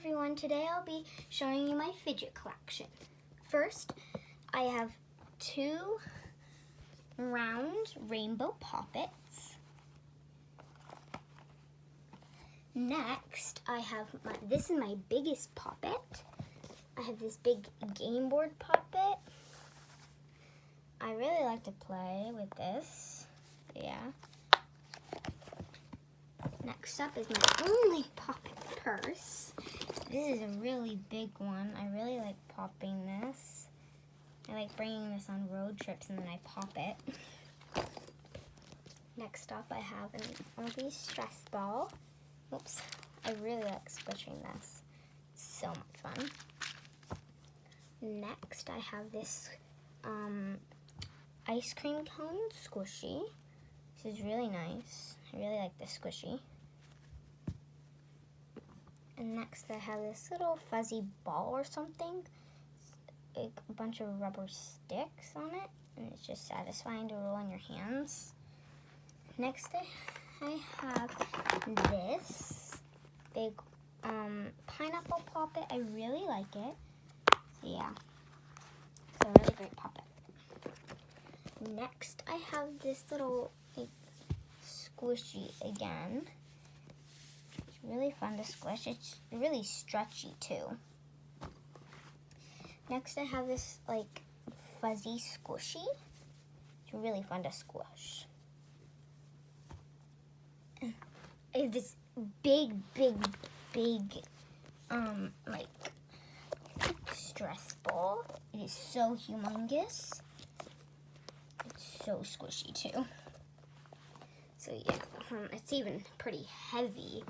everyone, today I'll be showing you my fidget collection. First, I have 2 round rainbow poppets. Next, I have this is my biggest poppet. I have this big game board poppet. I really like to play with this, yeah. Next up is my only poppet purse. This is a really big one. I really like popping this. I like bringing this on road trips and then I pop it. Next up I have an ugly stress ball. Oops, I really like squishing this. It's so much fun. Next I have this ice cream cone squishy. This is really nice. I really like this squishy. And next I have this little fuzzy ball or something. It's like a bunch of rubber sticks on it. And it's just satisfying to roll in your hands. Next I have this big pineapple poppet. I really like it. So yeah, it's a really great poppet. Next I have this little squishy again. Really fun to squish. It's really stretchy too. Next I have this fuzzy squishy. It's really fun to squish. I have this big stress ball. It is so humongous. It's so squishy too. So yeah, it's even pretty heavy.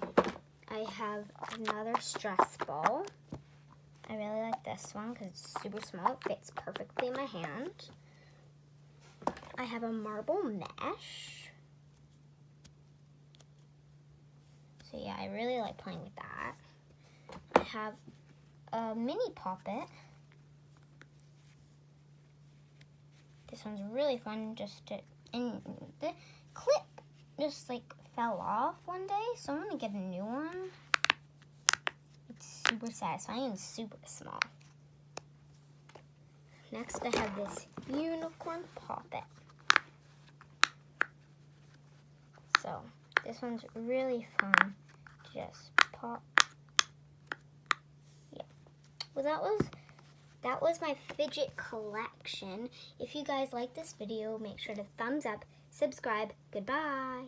I have another stress ball. I really like this one because it's super small. It fits perfectly in my hand. I have a marble mesh. So yeah, I really like playing with that. I have a mini poppet. This one's really fun and the clip just fell off one day, so I'm gonna get a new one. It's super satisfying and super small. Next I have this unicorn poppet. So this one's really fun to just pop. Yeah. Well, that was my fidget collection. If you guys like this video, make sure to thumbs up, subscribe. Goodbye.